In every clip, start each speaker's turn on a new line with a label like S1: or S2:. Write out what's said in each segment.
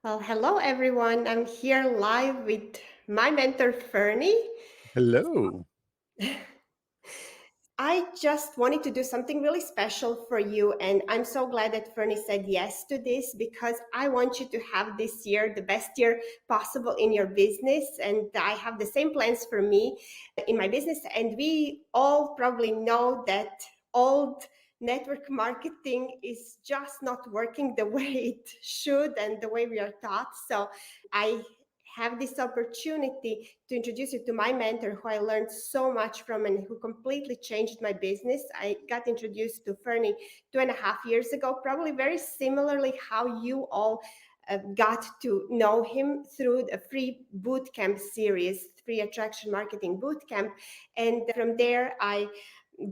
S1: Well, hello everyone. I'm here live with my mentor, Fernie.
S2: Hello.
S1: I just wanted to do something really special for you, and I'm so glad that Fernie said yes to this because I want you to have this year the best year possible in your business. And I have the same plans for me in my business. And we all probably know that old network marketing is just not working the way it should and the way we are taught. So I have this opportunity to introduce you to my mentor who I learned so much from and who completely changed my business. I got introduced to Fernie 2.5 years ago, probably very similarly how you all got to know him through a free bootcamp series, free attraction marketing bootcamp. And from there, I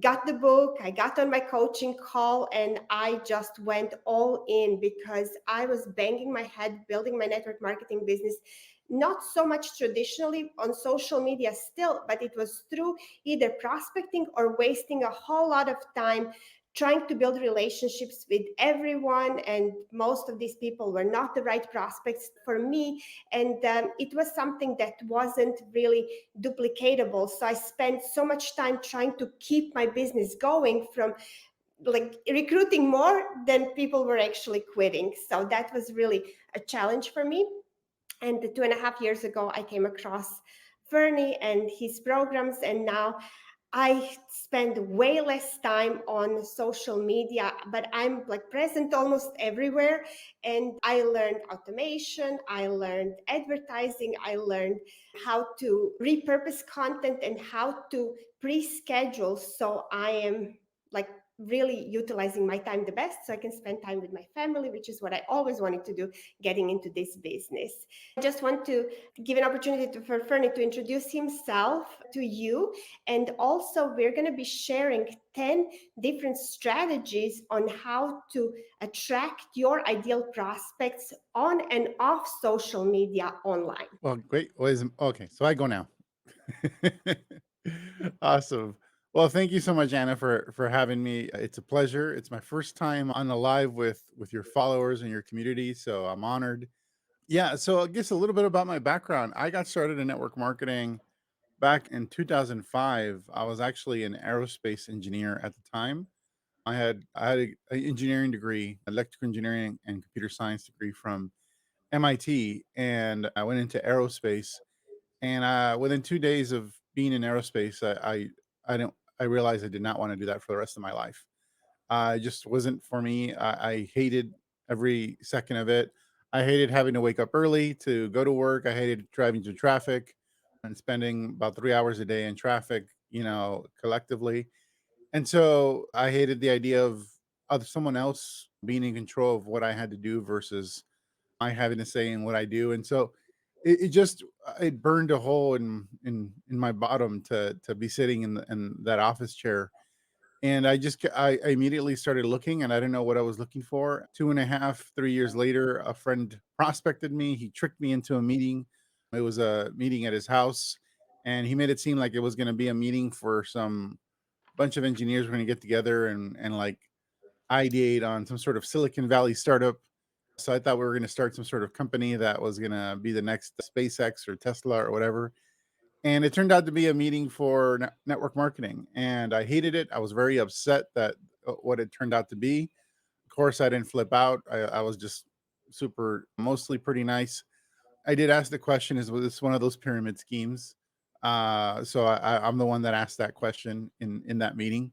S1: got the book, I got on my coaching call, and I just went all in because I was banging my head building my network marketing business. Not so much traditionally on social media still, but it was through either prospecting or wasting a whole lot of time trying to build relationships with everyone. And most of these people were not the right prospects for me. And it was something that wasn't really duplicatable. So I spent so much time trying to keep my business going from like recruiting more than people were actually quitting. So that was really a challenge for me. And 2.5 years ago, I came across Fernie and his programs, and now I spend way less time on social media, but I'm like present almost everywhere. And I learned automation, I learned advertising, I learned how to repurpose content and how to pre schedule. So I am like really utilizing my time the best so I can spend time with my family, which is what I always wanted to do getting into this business. I just want to give an opportunity for Fernie to introduce himself to you. And also, we're going to be sharing 10 different strategies on how to attract your ideal prospects on and off social media online.
S2: Well, great. Okay, so I go now. Awesome. Well, thank you so much, Anna, for having me. It's a pleasure. It's my first time on the live with your followers and your community, so I'm honored. Yeah, so I guess a little bit about my background. I got started in network marketing back in 2005. I was actually an aerospace engineer at the time. I had a engineering degree, electrical engineering and computer science degree from MIT, and I went into aerospace. And within 2 days of being in aerospace, I realized I did not want to do that for the rest of my life. It just wasn't for me. I hated every second of it. I hated having to wake up early to go to work. I hated driving through traffic and spending about 3 hours a day in traffic, collectively. And so I hated the idea of someone else being in control of what I had to do versus I having a say in what I do. And so it burned a hole in my bottom to be sitting in that office chair. And I immediately started looking, and I didn't know what I was looking for. 2.5, 3 years later, a friend prospected me. He tricked me into a meeting. It was a meeting at his house, and he made it seem like it was going to be a meeting for some bunch of engineers were going to get together and like ideate on some sort of Silicon Valley startup. So I thought we were going to start some sort of company that was going to be the next SpaceX or Tesla or whatever. And it turned out to be a meeting for network marketing. And I hated it. I was very upset that what it turned out to be. Of course, I didn't flip out. I was just mostly pretty nice. I did ask the question, is was this one of those pyramid schemes? I'm the one that asked that question in that meeting,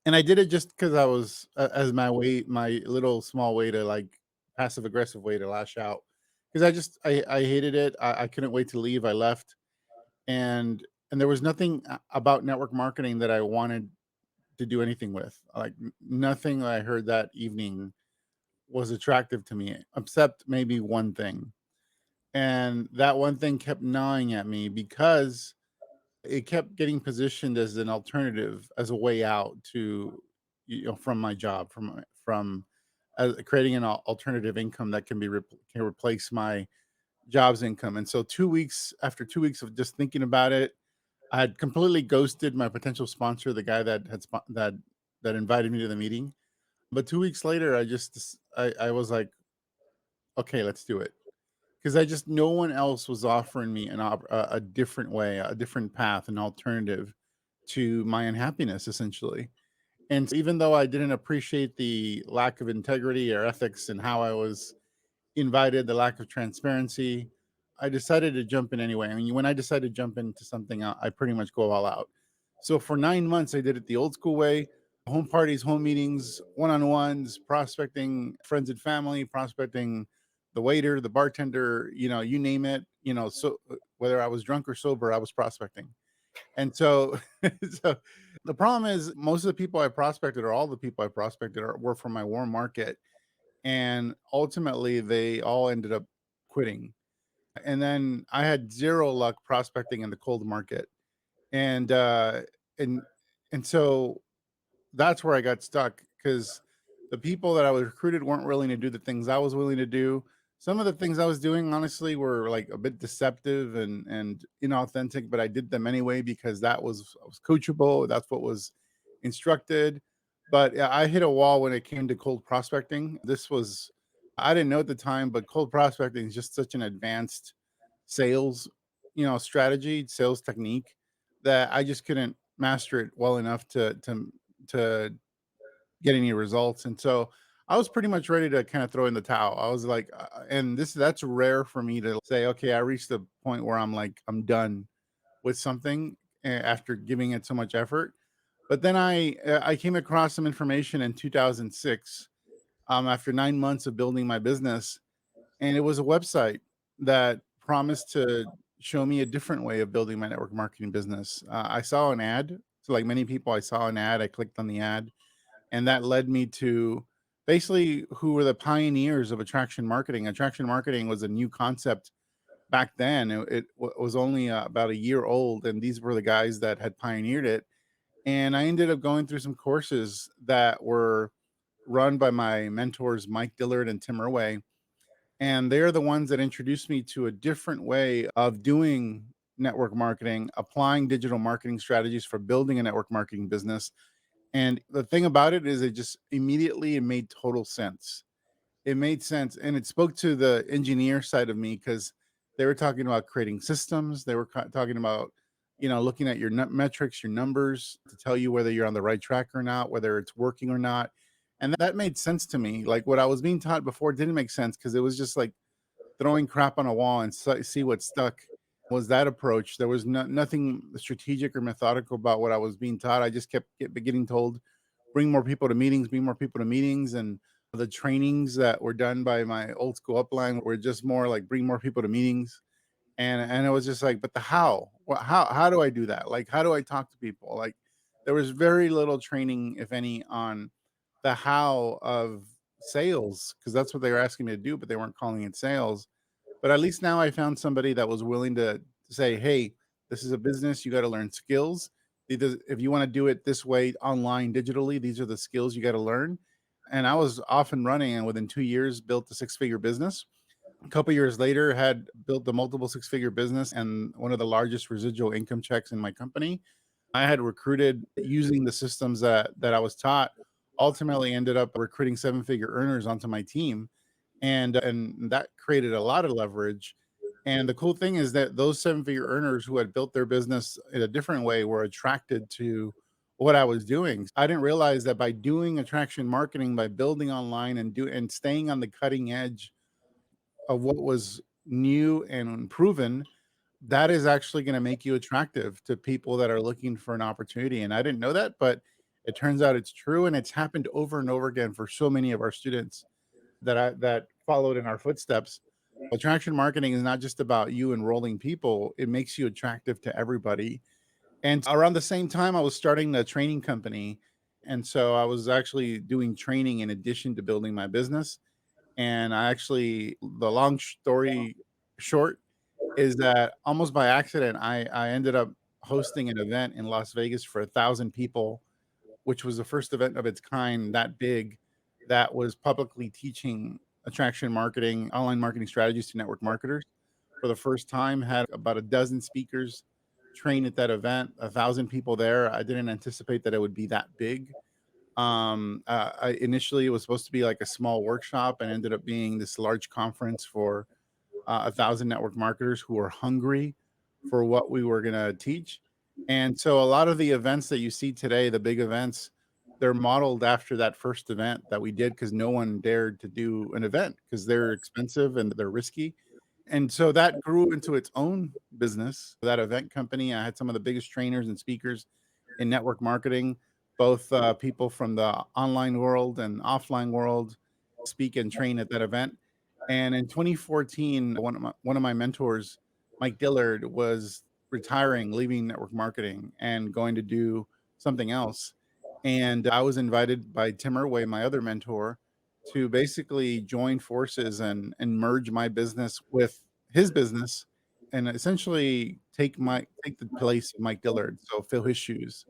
S2: and I did it just because I was as my little small way to like passive aggressive way to lash out because I hated it. I couldn't wait to leave. I left, and there was nothing about network marketing that I wanted to do anything with. Like nothing that I heard that evening was attractive to me, except maybe one thing, and that one thing kept gnawing at me because it kept getting positioned as an alternative, as a way out to, from my job, from creating an alternative income that can replace my job's income. And so 2 weeks after 2 weeks of just thinking about it, I had completely ghosted my potential sponsor, the guy that that invited me to the meeting. But 2 weeks later, I was like, okay, let's do it. because I just no one else was offering me a different way, a different path, an alternative to my unhappiness, essentially. And even though I didn't appreciate the lack of integrity or ethics and how I was invited, the lack of transparency, I decided to jump in anyway. I mean, when I decide to jump into something, I pretty much go all out. So for 9 months, I did it the old school way: home parties, home meetings, one on ones, prospecting friends and family, prospecting the waiter, the bartender, you name it. So whether I was drunk or sober, I was prospecting. And so, so the problem is most of the people I prospected, or all the people I prospected, were from my warm market, and ultimately they all ended up quitting. And then I had zero luck prospecting in the cold market. And and and so that's where I got stuck, because the people that I was recruited weren't willing to do the things I was willing to do. Some of the things I was doing, honestly, were like a bit deceptive and inauthentic, but I did them anyway because I was coachable. That's what was instructed. But yeah, I hit a wall when it came to cold prospecting. I didn't know at the time, but cold prospecting is just such an advanced sales, strategy, sales technique, that I just couldn't master it well enough to get any results. And so I was pretty much ready to kind of throw in the towel. I was like, and that's rare for me to say, okay, I reached the point where I'm like, I'm done with something after giving it so much effort. But then I came across some information in 2006, after 9 months of building my business, and it was a website that promised to show me a different way of building my network marketing business. I saw an ad. So, like many people, I saw an ad. I clicked on the ad, and that led me to basically who were the pioneers of attraction marketing. Attraction marketing was a new concept back then. It was only about a year old, and these were the guys that had pioneered it. And I ended up going through some courses that were run by my mentors, Mike Dillard and Tim Irway, and they're the ones that introduced me to a different way of doing network marketing, applying digital marketing strategies for building a network marketing business. And the thing about it is, it made total sense. It made sense, and it spoke to the engineer side of me, because they were talking about creating systems. They were talking about, looking at your metrics, your numbers, to tell you whether you're on the right track or not, whether it's working or not. And that made sense to me. Like what I was being taught before didn't make sense, because it was just like throwing crap on a wall and see what stuck. Was that approach? There was nothing strategic or methodical about what I was being taught. I just kept getting told, bring more people to meetings, bring more people to meetings. And the trainings that were done by my old school upline were just more like, bring more people to meetings. And it was just like, but the how? How do I do that? Like, how do I talk to people? Like, there was very little training, if any, on the how of sales, because that's what they were asking me to do, but they weren't calling it sales. But at least now I found somebody that was willing to say, "Hey, this is a business. You got to learn skills. If you want to do it this way online, digitally, these are the skills you got to learn." And I was off and running, and within 2 years, built a six-figure business. A couple years later, had built a multiple six-figure business and one of the largest residual income checks in my company. I had recruited using the systems that I was taught. Ultimately, ended up recruiting seven-figure earners onto my team, and that created a lot of leverage. And the cool thing is that those seven-figure earners who had built their business in a different way were attracted to what I was doing. I didn't realize that by doing attraction marketing, by building online and staying on the cutting edge of what was new and proven, that is actually gonna make you attractive to people that are looking for an opportunity. And I didn't know that, but it turns out it's true, and it's happened over and over again for so many of our students that followed in our footsteps. Attraction marketing is not just about you enrolling people, it makes you attractive to everybody. And around the same time, I was starting a training company, and so I was actually doing training in addition to building my business. And the long story short is that almost by accident, I ended up hosting an event in Las Vegas for 1,000 people, which was the first event of its kind that big, that was publicly teaching attraction marketing, online marketing strategies to network marketers. For the first time, had about a dozen speakers train at that event, 1,000 people there. I didn't anticipate that it would be that big. Initially, it was supposed to be like a small workshop, and ended up being this large conference for 1,000 network marketers who were hungry for what we were going to teach. And so a lot of the events that you see today, the big events, they're modeled after that first event that we did because no one dared to do an event because they're expensive and they're risky. And so that grew into its own business. That event company, I had some of the biggest trainers and speakers in network marketing, both people from the online world and offline world speak and train at that event. And in 2014, one of my mentors, Mike Dillard, was retiring, leaving network marketing and going to do something else. And I was invited by Tim Irway, my other mentor, to basically join forces and merge my business with his business and essentially take the place of Mike Dillard, so fill his shoes.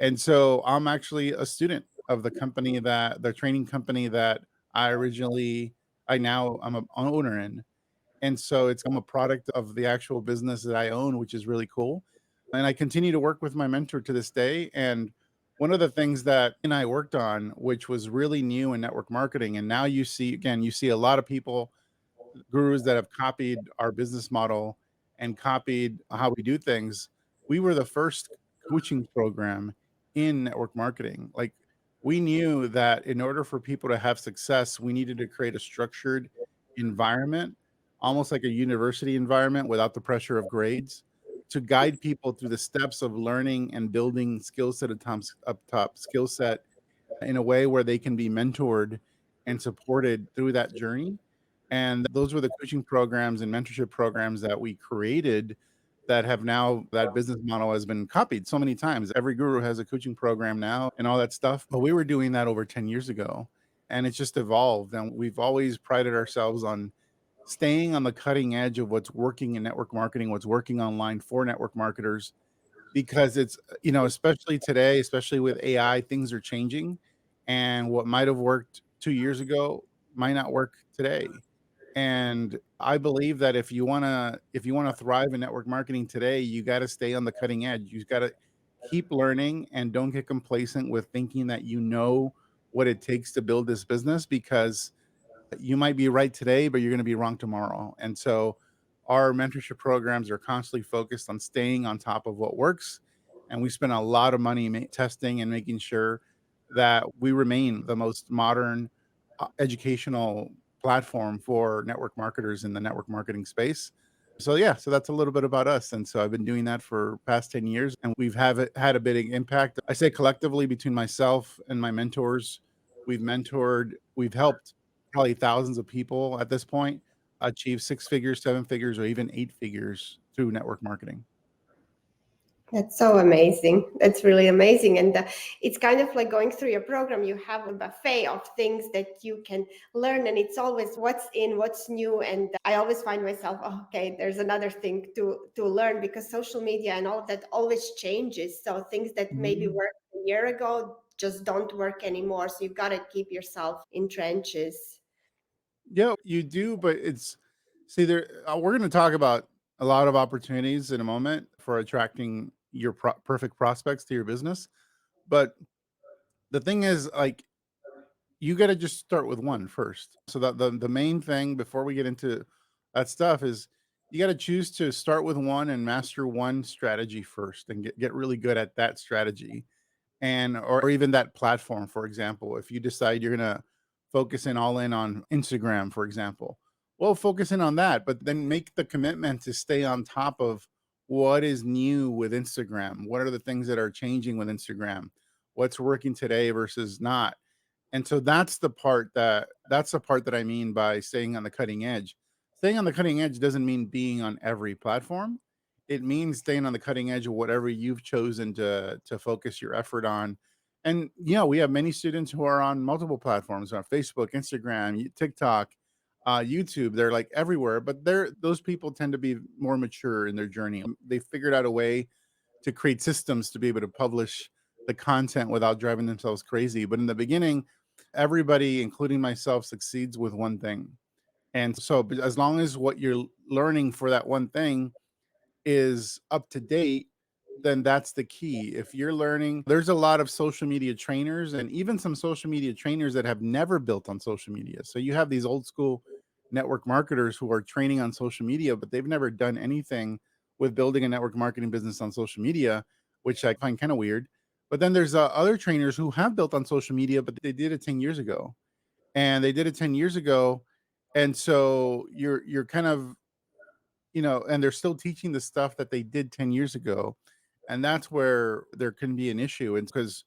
S2: And so I'm actually a student of the training company that I now I'm an owner in. And so I'm a product of the actual business that I own, which is really cool. And I continue to work with my mentor to this day. And one of the things that and I worked on, which was really new in network marketing, and now you see a lot of people, gurus that have copied our business model and copied how we do things. We were the first coaching program in network marketing. Like, we knew that in order for people to have success, we needed to create a structured environment, almost like a university environment without the pressure of grades, to guide people through the steps of learning and building skill set up top skill set in a way where they can be mentored and supported through that journey. And those were the coaching programs and mentorship programs that we created that have now that business model has been copied so many times. Every guru has a coaching program now and all that stuff. But we were doing that over 10 years ago. And it's just evolved. And we've always prided ourselves on staying on the cutting edge of what's working in network marketing, what's working online for network marketers, because especially today, especially with AI, things are changing, and what might have worked 2 years ago might not work today. And I believe that if you wanna thrive in network marketing today, you gotta stay on the cutting edge. You gotta keep learning and don't get complacent with thinking that you know what it takes to build this business, because you might be right today, but you're going to be wrong tomorrow. And so our mentorship programs are constantly focused on staying on top of what works. And we spend a lot of money testing and making sure that we remain the most modern educational platform for network marketers in the network marketing space. So yeah, so that's a little bit about us. And so I've been doing that for past 10 years, and had a big impact. I say collectively between myself and my mentors, we've helped probably thousands of people at this point achieve 6 figures, 7 figures, or even 8 figures through network marketing.
S1: That's so amazing. That's really amazing. And it's kind of like going through your program. You have a buffet of things that you can learn, and it's always what's in, what's new. And I always find myself, oh, okay, there's another thing to learn, because social media and all of that always changes. So things that maybe
S2: Mhm.
S1: worked a year ago just don't work anymore. So you've got to keep yourself in trenches.
S2: Yeah, you do, but we're gonna talk about a lot of opportunities in a moment for attracting your perfect prospects to your business, but the thing is, like, you gotta just start with one first. So that the main thing before we get into that stuff is you gotta choose to start with one and master one strategy first and get really good at that strategy, and or even that platform. For example, if you decide you're gonna focus in all in on Instagram, for example, well, focus in on that, but then make the commitment to stay on top of what is new with Instagram. What are the things that are changing with Instagram? What's working today versus not? And so that's the part that I mean by staying on the cutting edge. Staying on the cutting edge doesn't mean being on every platform. It means staying on the cutting edge of whatever you've chosen to focus your effort on. And we have many students who are on multiple platforms, on Facebook, Instagram, TikTok, YouTube. They're like everywhere, but those people tend to be more mature in their journey. They figured out a way to create systems to be able to publish the content without driving themselves crazy. But in the beginning, everybody, including myself, succeeds with one thing. And so, as long as what you're learning for that one thing is up to date, then that's the key. If you're learning, there's a lot of social media trainers and even some social media trainers that have never built on social media. So you have these old school network marketers who are training on social media, but they've never done anything with building a network marketing business on social media, which I find kind of weird. But then there's other trainers who have built on social media, but they did it 10 years ago. And they did it 10 years ago. And so you're kind of, and they're still teaching the stuff that they did 10 years ago. And that's where there can be an issue. And because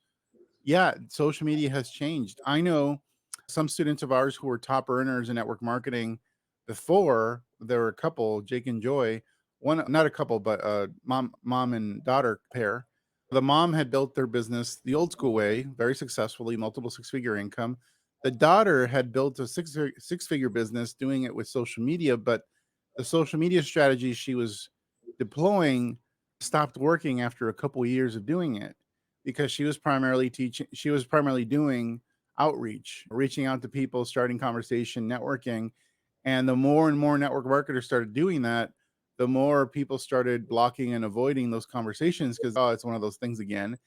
S2: yeah, social media has changed. I know some students of ours who were top earners in network marketing before. There were a couple, Jake and Joy, one not a couple, but mom and daughter pair. The mom had built their business the old school way, very successfully, multiple six-figure income. The daughter had built a six-figure business doing it with social media, but the social media strategy she was deploying stopped working after a couple years of doing it because she was primarily doing outreach, reaching out to people, starting conversation, networking. And the more and more network marketers started doing that, the more people started blocking and avoiding those conversations because, oh, it's one of those things again.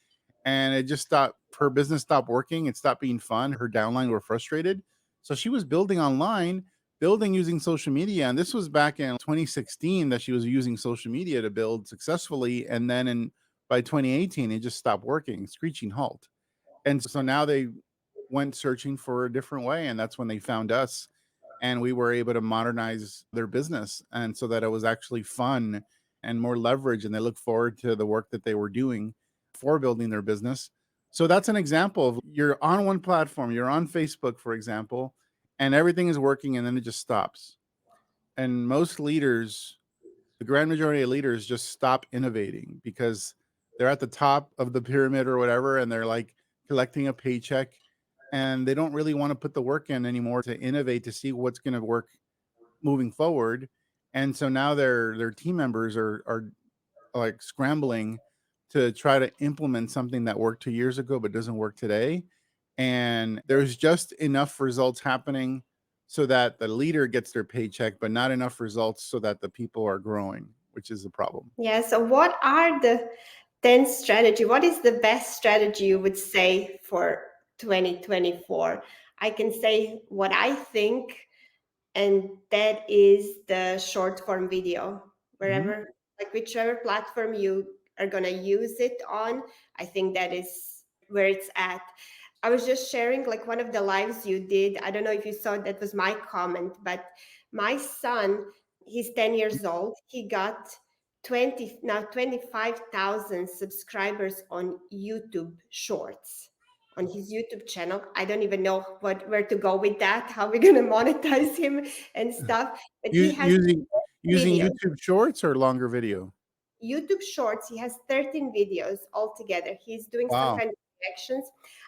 S2: And it just stopped, her business stopped working. It stopped being fun. Her downline were frustrated. So she was building online, building using social media. And this was back in 2016 that she was using social media to build successfully. And then by 2018, it just stopped working, screeching halt. And so now they went searching for a different way. And that's when they found us. And we were able to modernize their business. And so that it was actually fun and more leverage. And they look forward to the work that they were doing for building their business. So that's an example of you're on one platform, you're on Facebook, for example, and everything is working and then it just stops. And most leaders, the grand majority of leaders just stop innovating because they're at the top of the pyramid or whatever and they're like collecting a paycheck and they don't really want to put the work in anymore to innovate to see what's going to work moving forward. And so now their team members are like scrambling to try to implement something that worked 2 years ago but doesn't work today. And there's just enough results happening so that the leader gets their paycheck, but not enough results so that the people are growing, which is the problem.
S1: Yeah. So what are the 10 strategy? What is the best strategy you would say for 2024? I can say what I think, and that is the short form video.
S2: Mhm.
S1: Wherever, like whichever platform you are going to use it on, I think that is where it's at. I was just sharing like one of the lives you did. I don't know if you saw, that was my comment, but my son, he's 10 years old. He got 20, now 25,000 subscribers on YouTube Shorts, on his YouTube channel. I don't even know where to go with that, how we're gonna monetize him and stuff. But he has
S2: Using
S1: videos.
S2: YouTube Shorts or longer video?
S1: YouTube Shorts, he has 13 videos altogether. He's doing some
S2: Wow.
S1: kind of reactions.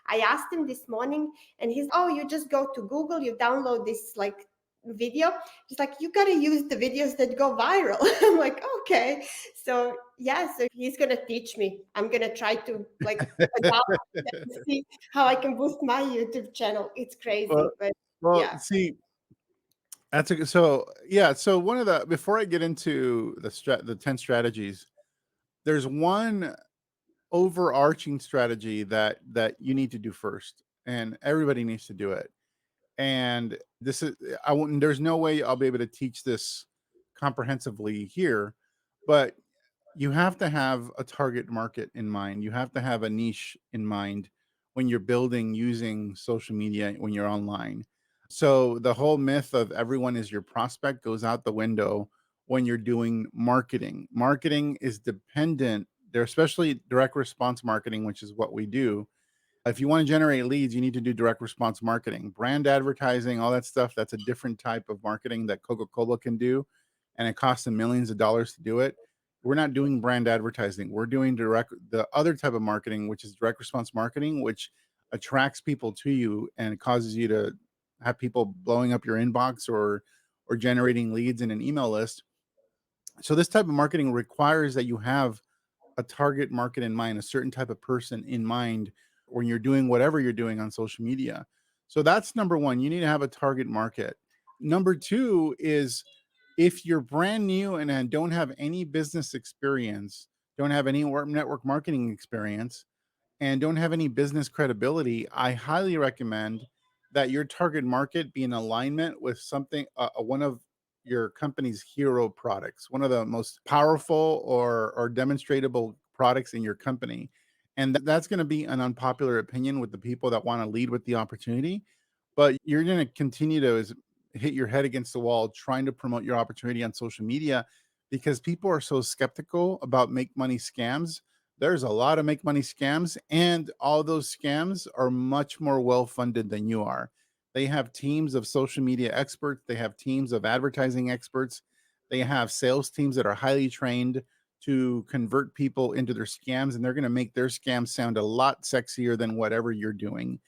S1: I asked him this morning, and he's, oh, you just go to Google, you download this like video. He's like, you gotta use the videos that go viral. I'm like, okay. So yeah, so he's gonna teach me. I'm gonna try to like adopt and see how I can boost my YouTube channel. It's
S2: Well
S1: crazy, but
S2: well,
S1: yeah.
S2: see, that's a so, yeah, so one of the before I get into the 10 strategies, there's one overarching strategy that you need to do first, and everybody needs to do it. And this is I wouldn't there's no way I'll be able to teach this comprehensively here, but you have to have a target market in mind. You have to have a niche in mind when you're building using social media when you're online. So the whole myth of everyone is your prospect goes out the window when you're doing marketing. Marketing is dependent there, especially direct response marketing, which is what we do. If you want to generate leads, you need to do direct response marketing. Brand advertising, all that stuff, that's a different type of marketing that Coca-Cola can do, and it costs them millions of dollars to do it. We're not doing brand advertising. We're doing the other type of marketing, which is direct response marketing, which attracts people to you and it causes you to have people blowing up your inbox or generating leads in an email list. So this type of marketing requires that you have a target market in mind, a certain type of person in mind when you're doing whatever you're doing on social media. So that's number one. You need to have a target market. Number two is if you're brand new and don't have any business experience, don't have any network marketing experience, and don't have any business credibility, I highly recommend that your target market be in alignment with something, one of your company's hero products, one of the most powerful or demonstratable products in your company. And that's going to be an unpopular opinion with the people that want to lead with the opportunity, but you're going to continue to hit your head against the wall trying to promote your opportunity on social media because people are so skeptical about make money scams. There's a lot of make money scams, and all those scams are much more well funded than you are. They have teams of social media experts, they have teams of advertising experts, they have sales teams that are highly trained to convert people into their scams, and they're going to make their scams sound a lot sexier than whatever you're doing.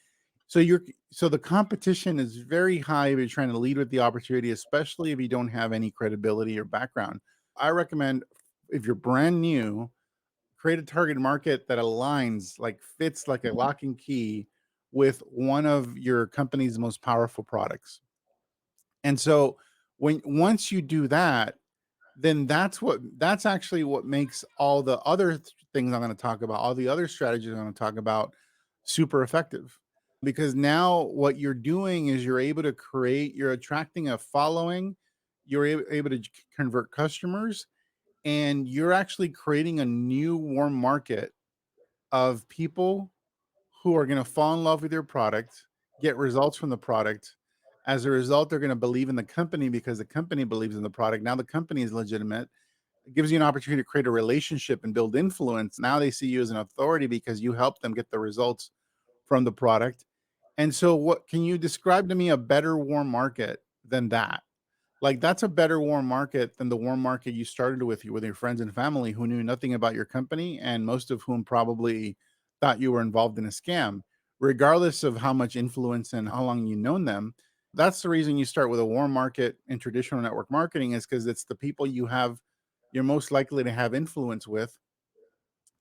S2: So the competition is very high if you're trying to lead with the opportunity, especially if you don't have any credibility or background. I recommend, if you're brand new, create a target market that aligns, like fits like a lock and key with one of your company's most powerful products. And so when once you do that, then that's actually what makes all the other things I'm going to talk about, all the other strategies I'm going to talk about, super effective. Because now what you're doing is you're attracting a following, you're able to convert customers, and you're actually creating a new warm market of people who are going to fall in love with your product, get results from the product. As a result, they're going to believe in the company because the company believes in the product. Now the company is legitimate. It gives you an opportunity to create a relationship and build influence. Now they see you as an authority because you help them get the results from the product. And so, what can you describe to me a better warm market than that? Like, that's a better warm market than the warm market you started with your friends and family who knew nothing about your company, and most of whom probably thought you were involved in a scam, regardless of how much influence and how long you've known them. That's the reason you start with a warm market in traditional network marketing, is because it's the people you're most likely to have influence with.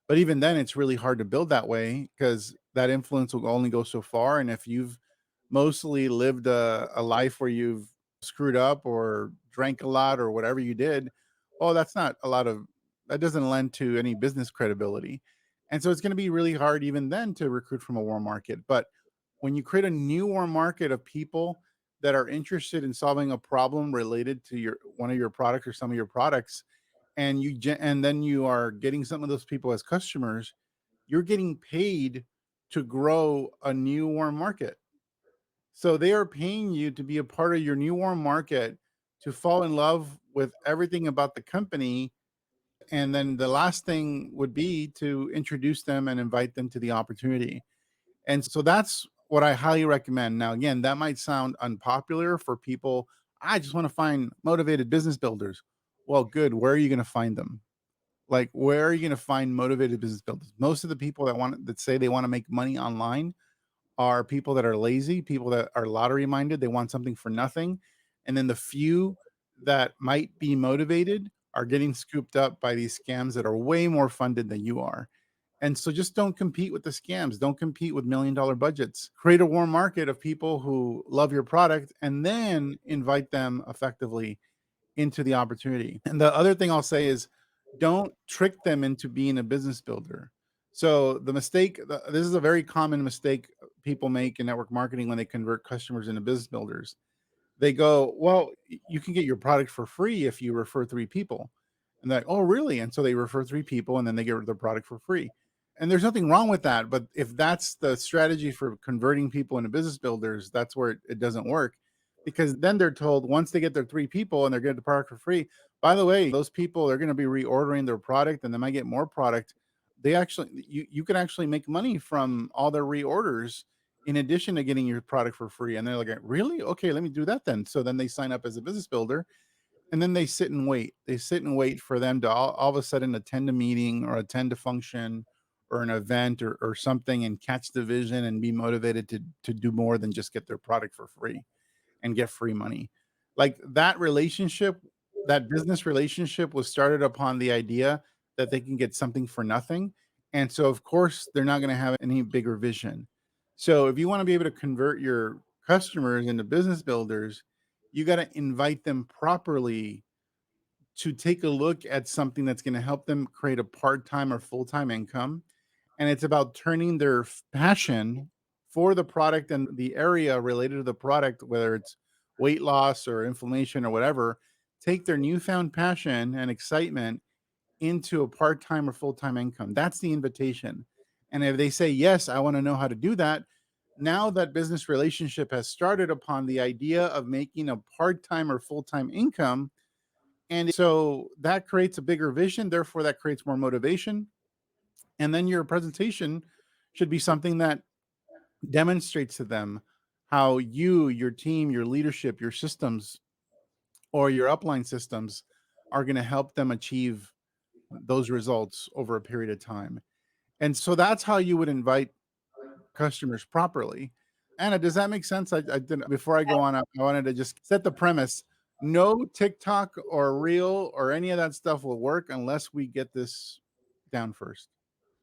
S2: But even then, it's really hard to build that way because that influence will only go so far. And if you've mostly lived a life where you've screwed up or drank a lot or whatever you did, oh, that doesn't lend to any business credibility. And so it's going to be really hard even then to recruit from a warm market. But when you create a new warm market of people that are interested in solving a problem related to your one of your products or some of your products, and then you are getting some of those people as customers, you're getting paid to grow a new warm market. So they are paying you to be a part of your new warm market, to fall in love with everything about the company. And then the last thing would be to introduce them and invite them to the opportunity. And so that's what I highly recommend. Now, again, that might sound unpopular for people. I just want to find motivated business builders. Well, good. Where are you going to find them? Like, where are you going to find motivated business builders? Most of the people that say they want to make money online are people that are lazy, people that are lottery minded, they want something for nothing. And then the few that might be motivated are getting scooped up by these scams that are way more funded than you are. And so just don't compete with the scams. Don't compete with $1 million budgets. Create a warm market of people who love your product and then invite them effectively into the opportunity. And the other thing I'll say is, don't trick them into being a business builder. So this is a very common mistake people make in network marketing when they convert customers into business builders. They go, well, you can get your product for free if you refer three people. And they're like, oh, really? And so they refer three people and then they get their product for free. And there's nothing wrong with that. But if that's the strategy for converting people into business builders, that's where it doesn't work. Because then they're told, once they get their three people and they're getting the product for free, by the way, those people are going to be reordering their product and they might get more product. You can actually make money from all their reorders in addition to getting your product for free. And they're like, really? Okay, let me do that then. So then they sign up as a business builder, and then they sit and wait. They sit and wait for them to all of a sudden attend a meeting or attend a function or an event or something, and catch the vision and be motivated to do more than just get their product for free and get free money. Like, that business relationship was started upon the idea that they can get something for nothing. And so, of course, they're not going to have any bigger vision. So, if you want to be able to convert your customers into business builders, you got to invite them properly to take a look at something that's going to help them create a part time or full time income. And it's about turning their passion for the product and the area related to the product, whether it's weight loss or inflammation or whatever, take their newfound passion and excitement into a part-time or full-time income. That's the invitation. And if they say, yes, I want to know how to do that, now that business relationship has started upon the idea of making a part-time or full-time income. And so that creates a bigger vision. Therefore, that creates more motivation. And then your presentation should be something that demonstrates to them how you, your team, your leadership, your systems, or your upline systems are going to help them achieve those results over a period of time. And so that's how you would invite customers properly. Anna, does that make sense? I didn't, before I go on, I wanted to just set the premise. No TikTok or Reel or any of that stuff will work unless we get this down first.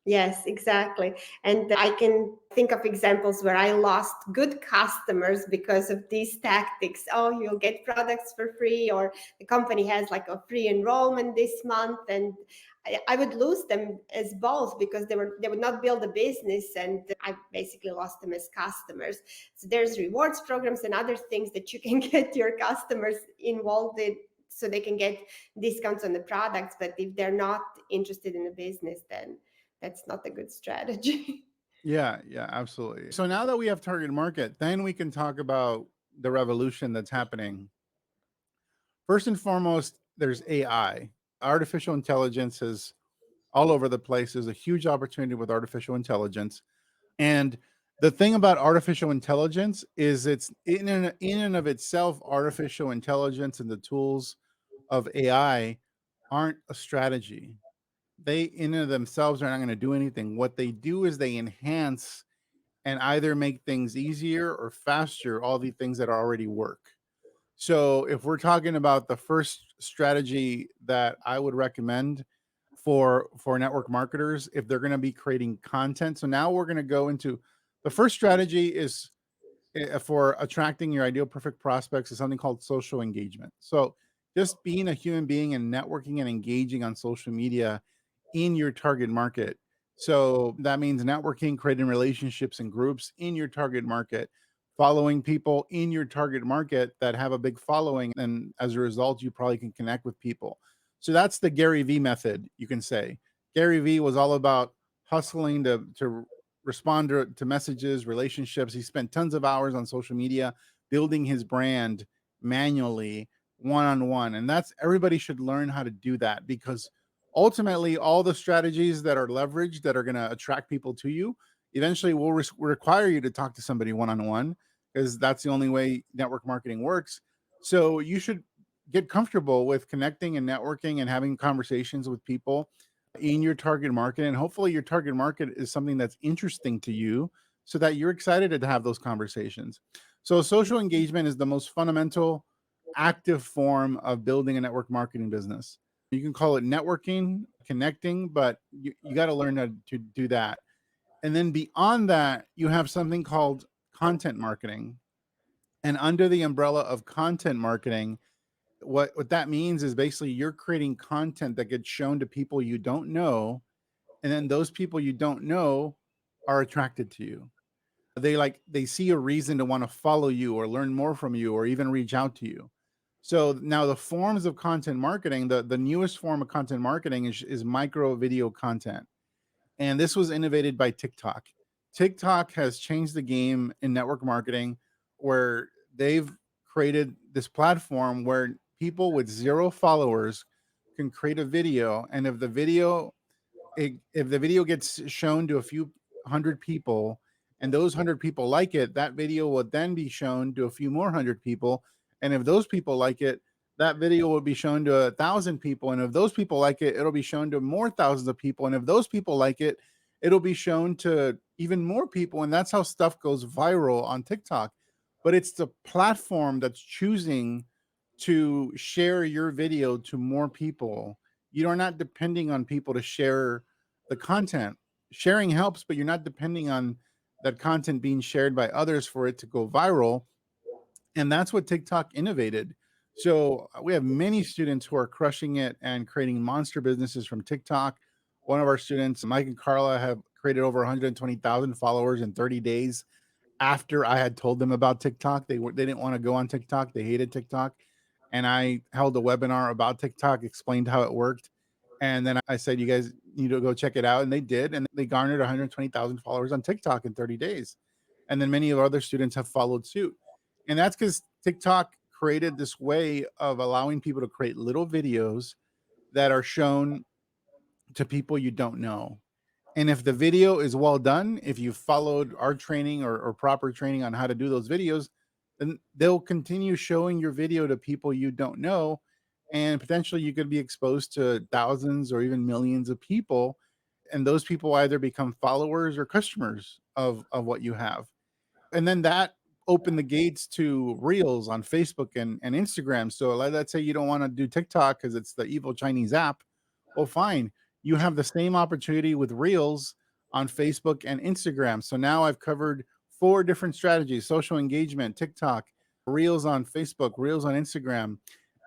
S1: Yes, exactly. And I can think of examples where I lost good customers because of these tactics. Oh, you'll get products for free, or the company has like a free enrollment this month. And I would lose them as both because they would not build a business, and I basically lost them as customers. So there's rewards programs and other things that you can get your customers involved in so they can get discounts on the products. But if they're not interested in the business, then that's not a good strategy.
S2: Yeah, yeah, absolutely. So now that we have target market, then we can talk about the revolution that's happening. First and foremost, there's AI. Artificial intelligence is all over the place. There's a huge opportunity with artificial intelligence. And the thing about artificial intelligence is it's in and of itself, artificial intelligence and the tools of AI aren't a strategy. They in and of themselves are not going to do anything. What they do is they enhance and either make things easier or faster, all the things that already work. So if we're talking about the first strategy that I would recommend for network marketers, if they're going to be creating content. So now we're going to go into the first strategy is for attracting your ideal perfect prospects is something called social engagement. So just being a human being and networking and engaging on social media in your target market. So that means networking, creating relationships and groups in your target market, following people in your target market that have a big following. And as a result, you probably can connect with people. So that's the Gary V method, you can say. Gary V was all about hustling to respond to messages, relationships. He spent tons of hours on social media building his brand manually, one on one. And that's everybody should learn how to do that because ultimately, all the strategies that are leveraged that are going to attract people to you eventually will require you to talk to somebody one on one because that's the only way network marketing works. So you should get comfortable with connecting and networking and having conversations with people in your target market. And hopefully, your target market is something that's interesting to you so that you're excited to have those conversations. So, social engagement is the most fundamental, active form of building a network marketing business. You can call it networking, connecting, but you got to learn how to do that. And then beyond that, you have something called content marketing. And under the umbrella of content marketing, what that means is basically you're creating content that gets shown to people you don't know, and then those people you don't know are attracted to you. They see a reason to want to follow you or learn more from you or even reach out to you. So now the forms of content marketing, the newest form of content marketing is micro video content. And this was innovated by TikTok. TikTok has changed the game in network marketing where they've created this platform where people with zero followers can create a video. And if the video gets shown to a few hundred people and those hundred people like it, that video will then be shown to a few more hundred people. And if those people like it, that video will be shown to 1,000 people. And if those people like it, it'll be shown to more thousands of people. And if those people like it, it'll be shown to even more people. And that's how stuff goes viral on TikTok. But it's the platform that's choosing to share your video to more people. You are not depending on people to share the content. Sharing helps, but you're not depending on that content being shared by others for it to go viral. And that's what TikTok innovated. So we have many students who are crushing it and creating monster businesses from TikTok. One of our students, Mike and Carla, have created over 120,000 followers in 30 days. after I had told them about TikTok. They didn't wanna go on TikTok, they hated TikTok, and I held a webinar about TikTok, explained how it worked, and then I said, "You guys need to go check it out," and they did, and they garnered 120,000 followers on TikTok in 30 days, and then many of our other students have followed suit, and that's because TikTok created this way of allowing people to create little videos that are shown to people you don't know. And if the video is well done, if you followed our training or proper training on how to do those videos, then they'll continue showing your video to people you don't know. And potentially you could be exposed to thousands or even millions of people. And those people either become followers or customers of what you have. And then that opened the gates to reels on Facebook and Instagram. So let's say you don't want to do TikTok because it's the evil Chinese app. Well, fine. You have the same opportunity with reels on Facebook and Instagram. So now I've covered four different strategies: social engagement, TikTok, reels on Facebook, reels on Instagram.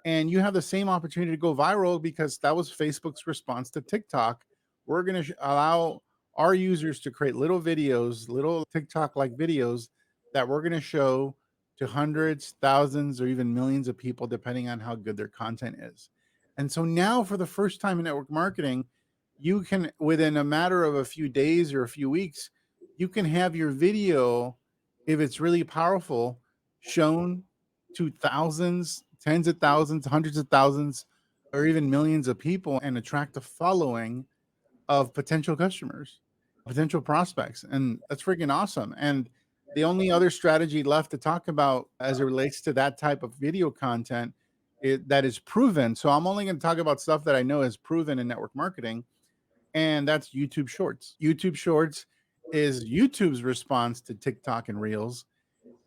S2: And you have the same opportunity to go viral because that was Facebook's response to TikTok. We're going to allow our users to create little videos, little TikTok like videos that we're going to show to hundreds, thousands, or even millions of people, depending on how good their content is. And so now, for the first time in network marketing, you can, within a matter of a few days or a few weeks, you can have your video, if it's really powerful, shown to thousands, tens of thousands, hundreds of thousands, or even millions of people and attract a following of potential customers, potential prospects, and that's freaking awesome. And the only other strategy left to talk about as it relates to that type of video content that is proven. So I'm only going to talk about stuff that I know is proven in network marketing, and that's YouTube Shorts. YouTube Shorts is YouTube's response to TikTok and Reels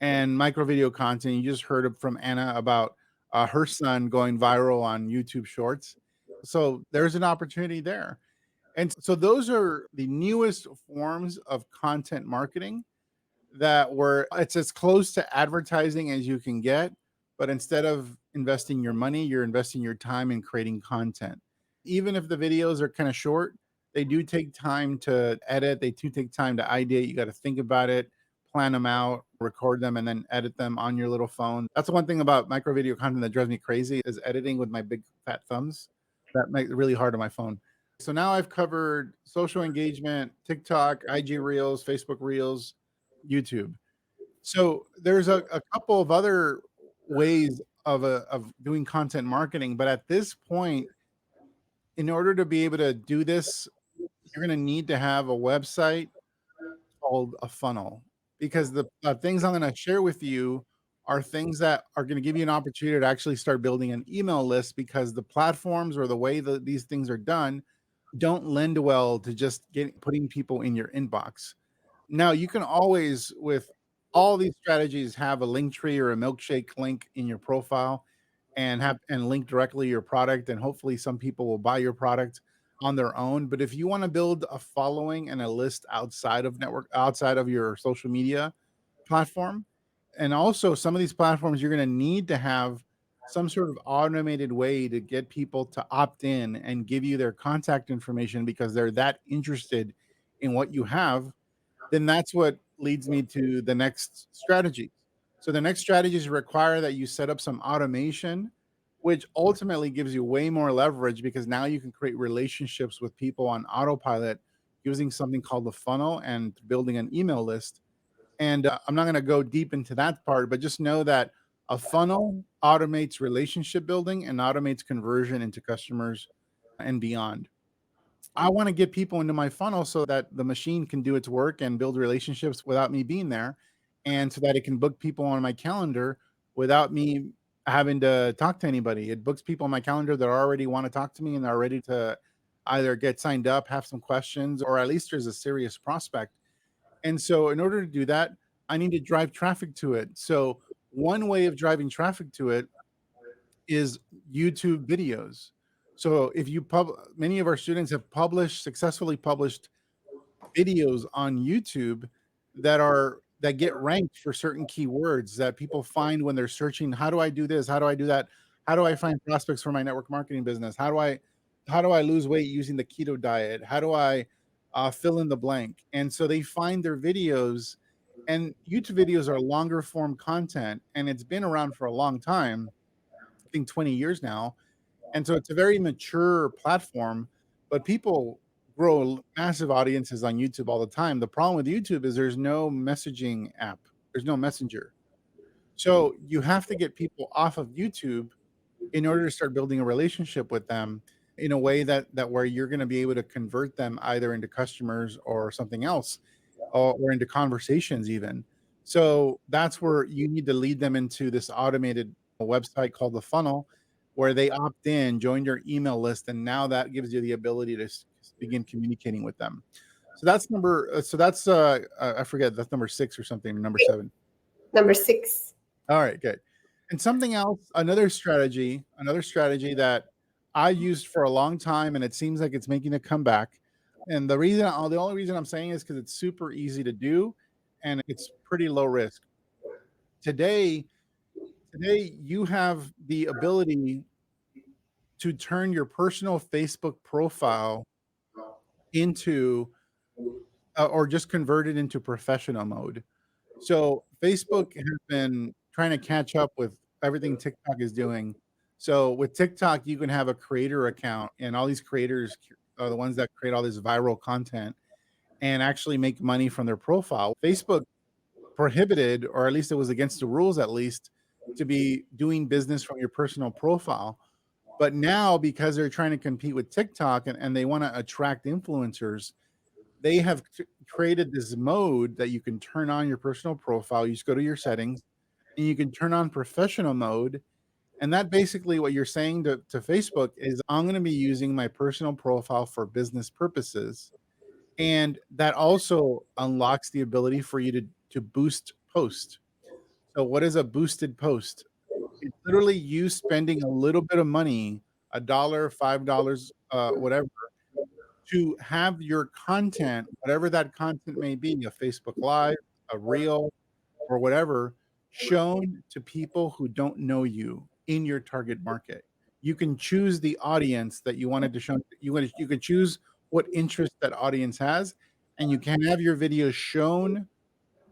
S2: and micro video content. You just heard from Anna about her son going viral on YouTube Shorts. So there's an opportunity there. And so those are the newest forms of content marketing that were it's as close to advertising as you can get, but instead of investing your money, you're investing your time in creating content. Even if the videos are kind of short, they do take time to edit, they do take time to ideate. You got to think about it, plan them out, record them, and then edit them on your little phone. That's the one thing about micro video content that drives me crazy is editing with my big fat thumbs. That makes it really hard on my phone. So now I've covered social engagement, TikTok, IG Reels, Facebook Reels, YouTube. So there's a couple of other ways of doing content marketing, but at this point, in order to be able to do this, you're going to need to have a website called a funnel, because the things I'm going to share with you are things that are going to give you an opportunity to actually start building an email list, because the platforms or the way that these things are done don't lend well to just putting people in your inbox. Now, you can always, with all these strategies, have a link tree or a milkshake link in your profile and have and link directly your product, and hopefully some people will buy your product on their own. But if you want to build a following and a list outside of your social media platform, and also some of these platforms, you're going to need to have some sort of automated way to get people to opt in and give you their contact information because they're that interested in what you have. Then that's what leads me to the next strategy. So the next strategies require that you set up some automation, which ultimately gives you way more leverage, because now you can create relationships with people on autopilot using something called the funnel and building an email list. And I'm not going to go deep into that part, but just know that a funnel automates relationship building and automates conversion into customers and beyond. I wanna get people into my funnel so that the machine can do its work and build relationships without me being there, and so that it can book people on my calendar without me having to talk to anybody. It books people on my calendar that already wanna talk to me and are ready to either get signed up, have some questions, or at least there's a serious prospect. And so in order to do that, I need to drive traffic to it. So one way of driving traffic to it is YouTube videos. So if you many of our students have successfully published videos on YouTube that get ranked for certain keywords that people find when they're searching, how do I do this? How do I do that? How do I find prospects for my network marketing business? How do I lose weight using the keto diet? How do I fill in the blank? And so they find their videos And YouTube videos are longer form content, and it's been around for a long time, I think 20 years now. And so it's a very mature platform, but people grow massive audiences on YouTube all the time. The problem with YouTube is there's no messaging app, there's no messenger. So you have to get people off of YouTube in order to start building a relationship with them in a way that where you're going to be able to convert them either into customers or something else, or into conversations even. So that's where you need to lead them into this automated website called the funnel, where they opt in, join your email list, and now that gives you the ability to begin communicating with them. So that's I forget, that's number 6 or something, number 7.
S1: Number 6.
S2: All right, good. And something else, another strategy that I used for a long time, and it seems like it's making a comeback. And the only reason I'm saying is because it's super easy to do, and it's pretty low risk. Today, today you have the ability to turn your personal Facebook profile into, or just convert it into professional mode. So Facebook has been trying to catch up with everything TikTok is doing. So with TikTok, you can have a creator account, and all these creators are the ones that create all this viral content and actually make money from their profile. Facebook prohibited, or at least it was against the rules, at least, to be doing business from your personal profile. But now, because they're trying to compete with TikTok, and they want to attract influencers, they have created this mode that you can turn on your personal profile. You just go to your settings and you can turn on professional mode. And that basically what you're saying to Facebook is, I'm going to be using my personal profile for business purposes. And that also unlocks the ability for you to boost post. So what is a boosted post? It's literally you spending a little bit of money, a dollar, $5, whatever, to have your content, whatever that content may be, a Facebook Live, a reel, or whatever, shown to people who don't know you in your target market. You can choose the audience that you wanted to show. You can choose what interest that audience has, and you can have your videos shown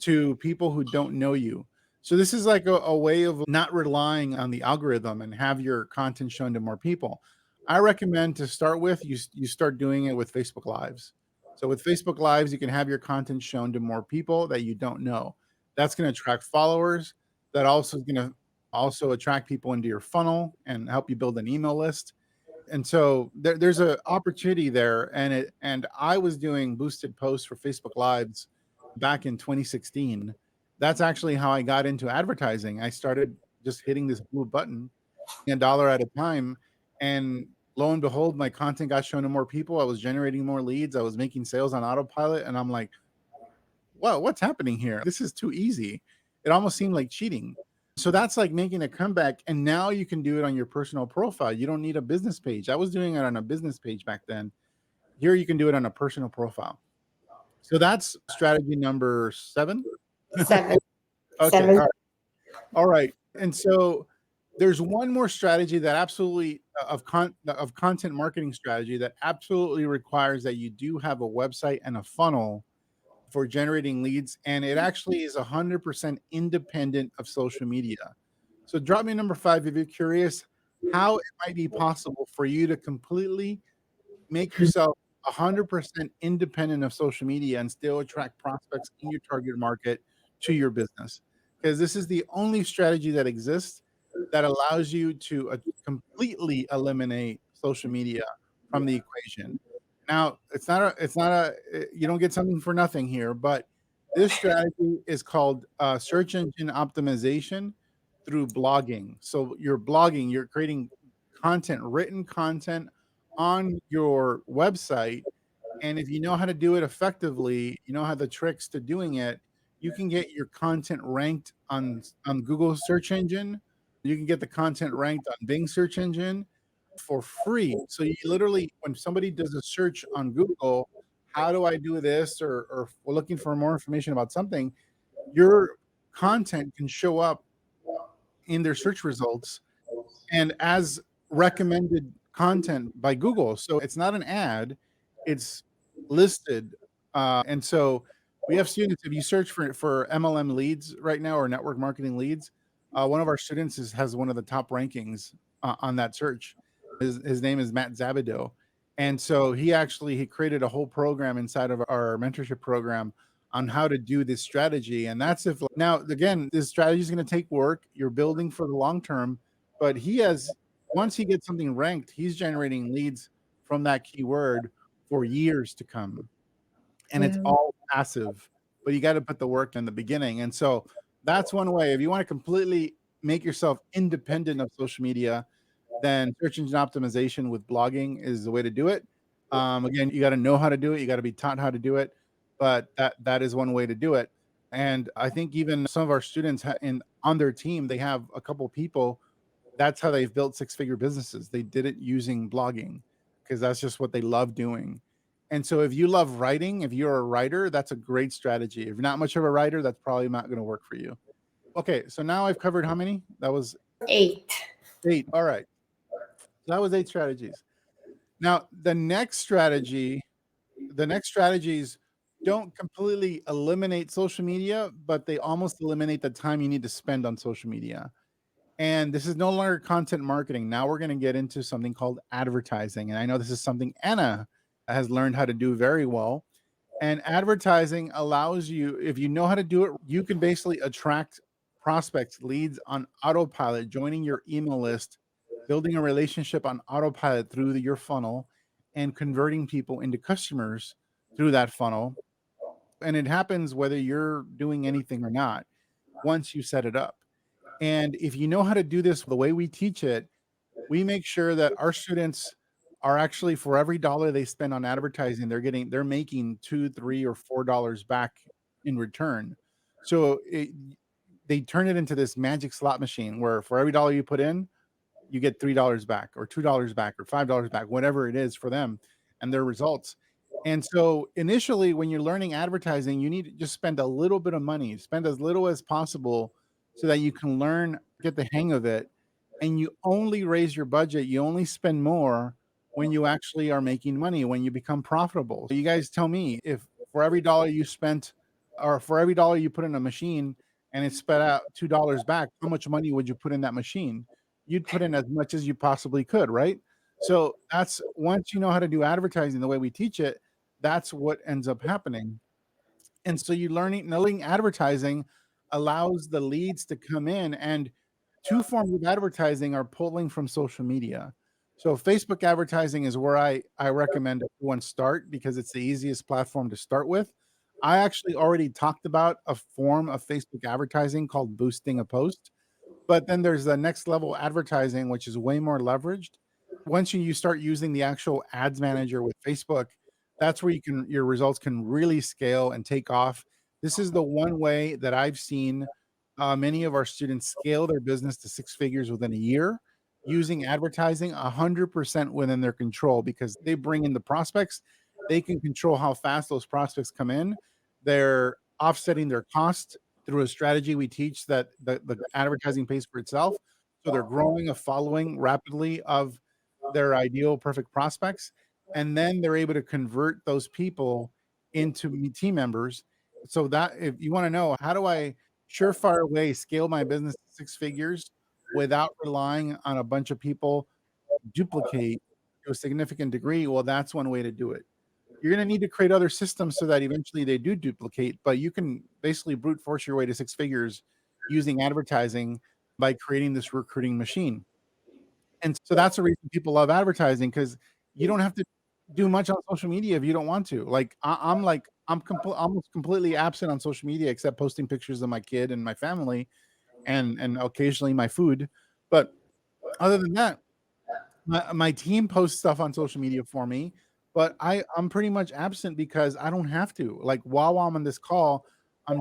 S2: to people who don't know you. So this is like a way of not relying on the algorithm and have your content shown to more people. I recommend to start with, you start doing it with Facebook Lives. So with Facebook Lives, you can have your content shown to more people that you don't know. That's going to attract followers. That also is going to also attract people into your funnel and help you build an email list. And so there's an opportunity there, and I was doing boosted posts for Facebook Lives back in 2016. That's actually how I got into advertising. I started just hitting this blue button, a dollar at a time, and lo and behold, my content got shown to more people. I was generating more leads. I was making sales on autopilot, and I'm like, "Whoa, what's happening here? This is too easy." It almost seemed like cheating. So that's like making a comeback, and now you can do it on your personal profile. You don't need a business page. I was doing it on a business page back then. Here you can do it on a personal profile. So that's strategy number 7.
S1: 7.
S2: Okay,
S1: 7.
S2: all right. And so there's one more strategy that absolutely of content marketing strategy that absolutely requires that you do have a website and a funnel for generating leads, and it actually is 100% independent of social media. So drop me number 5 if you're curious how it might be possible for you to completely make yourself 100% independent of social media and still attract prospects in your target market to your business. Because this is the only strategy that exists that allows you to completely eliminate social media from the equation. Now, you don't get something for nothing here, but this strategy is called search engine optimization through blogging. So you're blogging, you're creating content, written content on your website, and if you know how to do it effectively, you know how the tricks to doing it, you can get your content ranked on Google search engine. You can get the content ranked on Bing search engine for free. So you literally, when somebody does a search on Google, how do I do this, or we're looking for more information about something, your content can show up in their search results and as recommended content by Google. So it's not an ad, it's listed. And so We have students, if you search for MLM leads right now or network marketing leads, one of our students has one of the top rankings on that search. His name is Matt Zabido. And so he created a whole program inside of our mentorship program on how to do this strategy. And that's if now again, this strategy is going to take work. You're building for the long term, but he has once he gets something ranked, he's generating leads from that keyword for years to come, and it's
S1: Wow.
S2: all passive, but you gotta put the work in the beginning, and so that's one way. If you wanna completely make yourself independent of social media, then search engine optimization with blogging is the way to do it. Again, you gotta know how to do it, you gotta be taught how to do it, but that is one way to do it, and I think even some of our students in on their team, they have a couple people that's how they've built six-figure businesses. They did it using blogging because that's just what they love doing. And so if you love writing, if you're a writer, that's a great strategy. If you're not much of a writer, that's probably not going to work for you. Okay, so now I've covered how many? That was
S1: 8.
S2: 8. All right. So that was 8 strategies. Now, the next strategies don't completely eliminate social media, but they almost eliminate the time you need to spend on social media. And this is no longer content marketing. Now we're going to get into something called advertising. And I know this is something Anna has learned how to do very well. And advertising allows you, if you know how to do it, you can basically attract prospects, leads on autopilot, joining your email list, building a relationship on autopilot through your funnel, and converting people into customers through that funnel. And it happens whether you're doing anything or not once you set it up. And if you know how to do this the way we teach it, we make sure that our students are actually for every dollar they spend on advertising, they're making 2, 3, or $4 back in return. So they turn it into this magic slot machine where for every dollar you put in, you get $3 back or $2 back or $5 back, whatever it is for them and their results. And so initially, when you're learning advertising, you need to just spend a little bit of money, spend as little as possible so that you can learn, get the hang of it. And you only raise your budget, you only spend more when you actually are making money, when you become profitable. So you guys tell me if for every dollar you spent or for every dollar you put in a machine and it spit out $2 back, how much money would you put in that machine? You'd put in as much as you possibly could, right? So that's once you know how to do advertising the way we teach it, that's what ends up happening. And so you knowing advertising allows the leads to come in, and 2 forms of advertising are pulling from social media. So Facebook advertising is where I recommend everyone start because it's the easiest platform to start with. I actually already talked about a form of Facebook advertising called boosting a post. But then there's the next level advertising, which is way more leveraged. Once you start using the actual ads manager with Facebook, that's where your results can really scale and take off. This is the one way that I've seen many of our students scale their business to 6 figures within a year using advertising 100% within their control because they bring in the prospects. They can control how fast those prospects come in. They're offsetting their cost through a strategy we teach that the advertising pays for itself. So they're growing a following rapidly of their ideal perfect prospects. And then they're able to convert those people into team members. So that if you want to know, how do I surefire way scale my business to 6 figures without relying on a bunch of people duplicate to a significant degree? Well, that's one way to do it. You're going to need to create other systems so that eventually they do duplicate, but you can basically brute force your way to 6 figures using advertising by creating this recruiting machine. And so that's the reason people love advertising because you don't have to do much on social media if you don't want to. Like I'm almost completely absent on social media except posting pictures of my kid and my family and occasionally my food. But other than that, my team posts stuff on social media for me, but I'm pretty much absent because I don't have to. Like, while I'm on this call, I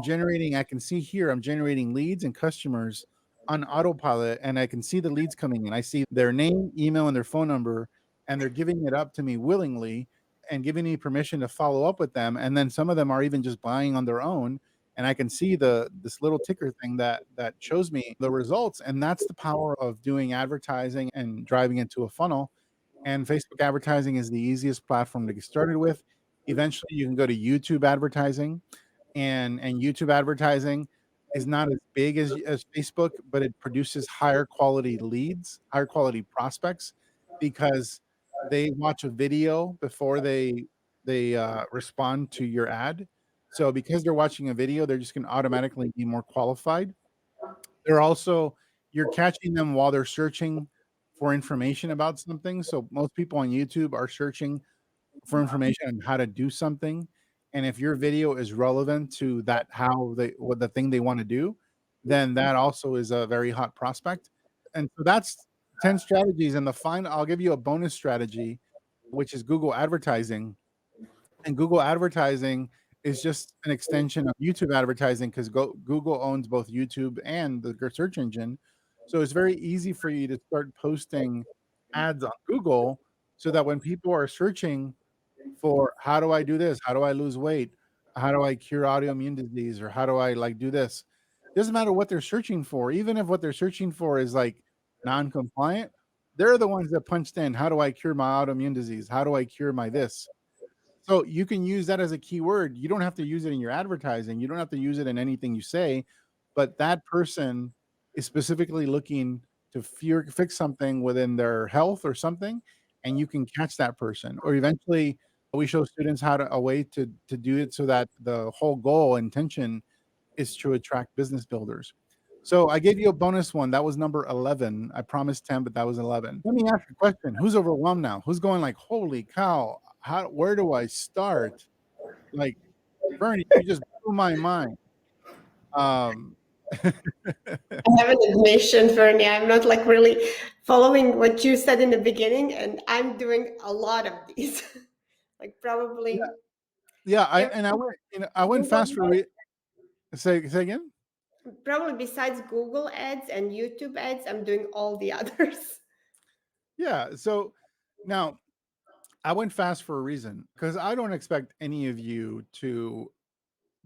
S2: can see here, I'm generating leads and customers on autopilot, and I can see the leads coming in. I see their name, email, and their phone number, and they're giving it up to me willingly and giving me permission to follow up with them, and then some of them are even just buying on their own, and I can see this little ticker thing that shows me the results, and that's the power of doing advertising and driving into a funnel. And Facebook advertising is the easiest platform to get started with. Eventually, you can go to YouTube advertising, and YouTube advertising is not as big as Facebook, but it produces higher quality leads, higher quality prospects because they watch a video before they respond to your ad. So because they're watching a video, they're just gonna automatically be more qualified. They're also you're catching them while they're searching for information about something. So most people on YouTube are searching for information on how to do something, and if your video is relevant to that how they what the thing they wanna do, then that also is a very hot prospect, and so that's 10 strategies, and the final I'll give you a bonus strategy, which is Google advertising, and Google advertising is just an extension of YouTube advertising 'cause Google owns both YouTube and the search engine, so it's very easy for you to start posting ads on Google so that when people are searching for how do I do this? How do I lose weight? How do I cure autoimmune disease? Or how do I like do this? Doesn't matter what they're searching for, even if what they're searching for is like non-compliant, they're the ones that punched in, how do I cure my autoimmune disease? How do I cure my this? So you can use that as a keyword. You don't have to use it in your advertising. You don't have to use it in anything you say, but that person is specifically looking to fix something within their health or something, and you can catch that person. Or eventually, we show students how to a way to do it so that the whole goal intention is to attract business builders. So I gave you a bonus one. That was number 11. I promised 10, but that was 11. Let me ask you a question. Who's overwhelmed now? Who's going like, "Holy cow, how where do I start?" Like, Bernie, you just blew my mind. Um,
S1: I have an admission, Fernie. I'm not like really following what you said in the beginning, and I'm doing a lot of these. Like
S2: yeah,
S1: probably
S2: yeah,
S1: every
S2: I went
S1: Google
S2: fast for say again?
S1: probably besides Google ads and YouTube ads, I'm doing all the others.
S2: Yeah, so now I went fast for a reason because I don't expect any of you to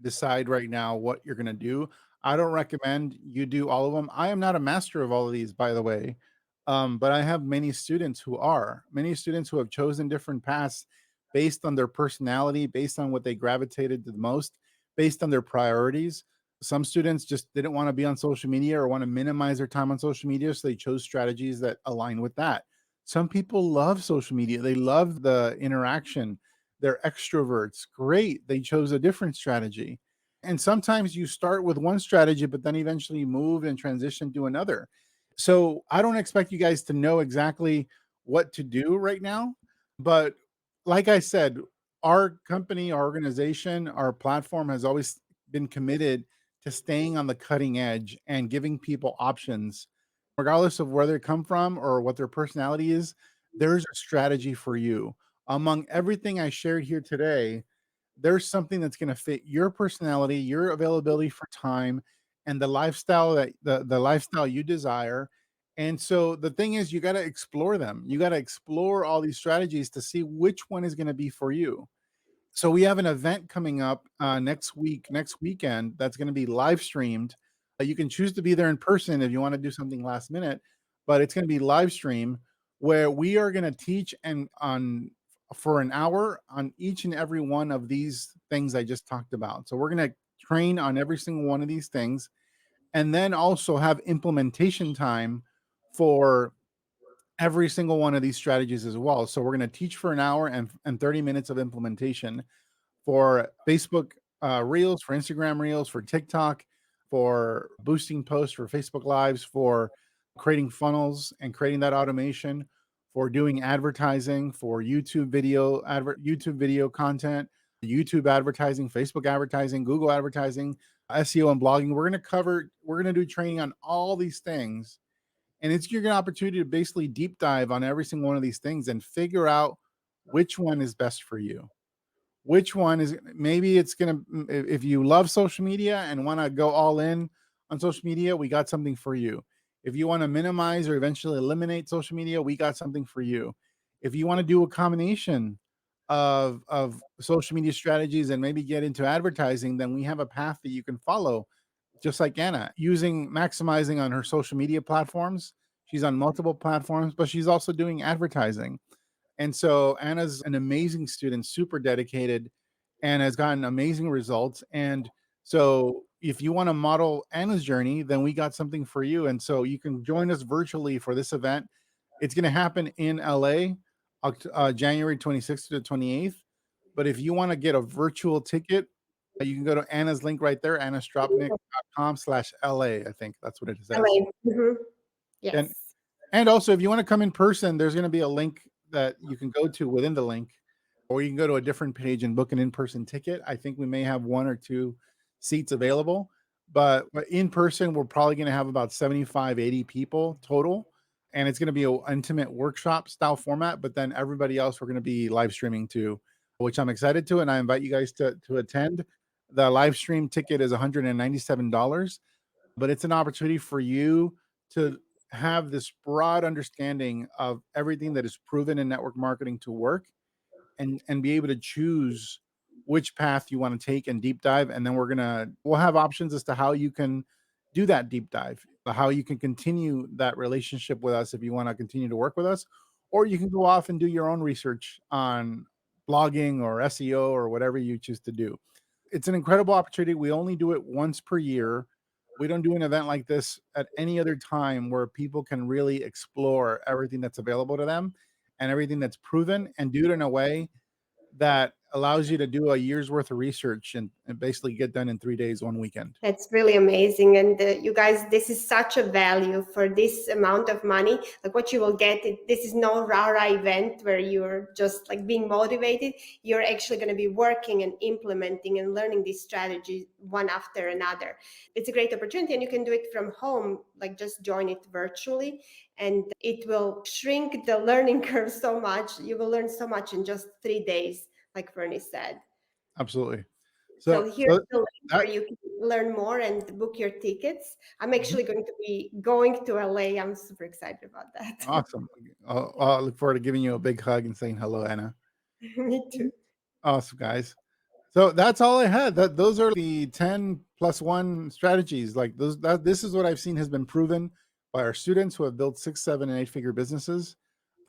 S2: decide right now what you're gonna do. I don't recommend you do all of them. I am not a master of all of these, by the way, but I have many students who are. Many students who have chosen different paths based on their personality, based on what they gravitated to the most, based on their priorities. Some students just didn't wanna be on social media or wanna minimize their time on social media, so they chose strategies that align with that. Some people love social media. They love the interaction. They're extroverts. Great. They chose a different strategy. And sometimes you start with one strategy, but then eventually move and transition to another. So I don't expect you guys to know exactly what to do right now. But like I said, our company, our organization, our platform has always been committed to staying on the cutting edge and giving people options, regardless of where they come from or what their personality is. There's a strategy for you. Among everything I shared here today, there's something that's going to fit your personality, your availability for time, and the lifestyle that the lifestyle you desire. And so the thing is, you got to explore them. You got to explore all these strategies to see which one is going to be for you. So we have an event coming up next week, next weekend, that's going to be live streamed. You can choose to be there in person if you want to do something last minute, but it's going to be live stream where we are going to teach and on for an hour on each and every one of these things I just talked about. So we're going to train on every single one of these things and then also have implementation time for every single one of these strategies as well. So we're going to teach for an hour and 30 minutes of implementation for Facebook Reels, for Instagram Reels, for TikTok, for boosting posts, for Facebook Lives, for creating funnels and creating that automation, for doing advertising, for YouTube video content, YouTube advertising, Facebook advertising, Google advertising, SEO and blogging. We're going to do training on all these things. And it's your opportunity to basically deep dive on every single one of these things and figure out which one is best for you. Which one is maybe it's gonna if you love social media and want to go all in on social media, we got something for you. If you want to minimize or eventually eliminate social media, we got something for you. If you want to do a combination of social media strategies and maybe get into advertising, then we have a path that you can follow, just like Anna, using maximizing on her social media platforms. She's on multiple platforms, but she's also doing advertising. And so Anna's an amazing student, super dedicated, and has gotten amazing results. And So if you want to model Anna's journey, then we got something for you. And so you can join us virtually for this event. It's going to happen in LA, January 26th to the 28th. But if you want to get a virtual ticket, you can go to Anna's link right there, annastropnik.com/LA. I think that's what it says.
S1: LA. Mhm.
S2: And
S1: Yes.
S2: and also, if you wanna come in person, there's gonna be a link that you can go to within the link, or you can go to a different page and book an in-person ticket. I think we may have 1 or 2 seats available, but in person, we're probably gonna have about 75, 80 people total, and it's gonna be a intimate workshop style format, but then everybody else, we're gonna be live streaming too, which I'm excited to, and I invite you guys to attend. The live stream ticket is $197, but it's an opportunity for you to have this broad understanding of everything that is proven in network marketing to work, and be able to choose which path you want to take and deep dive. And then we'll have options as to how you can do that deep dive, how you can continue that relationship with us if you want to continue to work with us, or you can go off and do your own research on blogging or SEO or whatever you choose to do. It's an incredible opportunity. We only do it once per year. We don't do an event like this at any other time where people can really explore everything that's available to them and everything that's proven, and do it in a way that allows you to do a year's worth of research and basically get done in 3 days, one weekend.
S1: That's really amazing. And you guys, this is such a value for this amount of money. Like what you will get, this is no rah-rah event where you're just like being motivated. You're actually going to be working and implementing and learning these strategies one after another. It's a great opportunity and you can do it from home, like just join it virtually. And it will shrink the learning curve so much. You will learn so much in just 3 days, like Fernie said.
S2: Absolutely.
S1: So
S2: So
S1: here's the link
S2: that
S1: where you can learn more and book your tickets. I'm
S2: Mhm.
S1: actually going to be going to LA. I'm super excited about that.
S2: Awesome. I'll look forward to giving you a big hug and saying hello, Anna.
S1: Me too.
S2: Awesome, guys. So that's all I had. Those are the 10 plus one strategies. Like this is what I've seen has been proven by our students who have built 6, 7, and 8-figure businesses.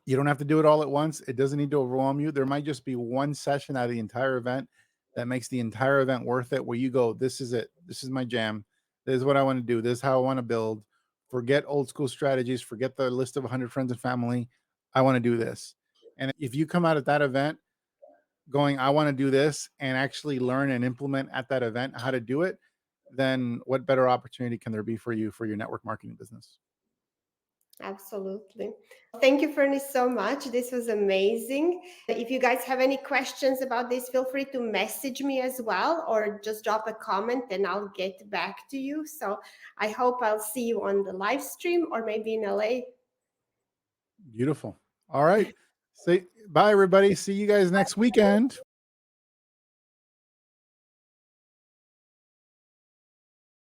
S2: You don't have to do it all at once. It doesn't need to overwhelm you. There might just be one session out of the entire event that makes the entire event worth it, where you go, this is it. This is my jam. This is what I want to do. This is how I want to build. Forget old school strategies. Forget the list of 100 friends and family. I want to do this. And if you come out at that event going, I want to do this, and actually learn and implement at that event how to do it, then what better opportunity can there be for you for your network marketing business?
S1: Absolutely. Thank you, Fernie, so much. This was amazing. If you guys have any questions about this, feel free to message me as well, or just drop a comment and I'll get back to you. So I hope I'll see you on the live stream or maybe in LA.
S2: Beautiful. All right. Say bye, everybody. See you guys next weekend.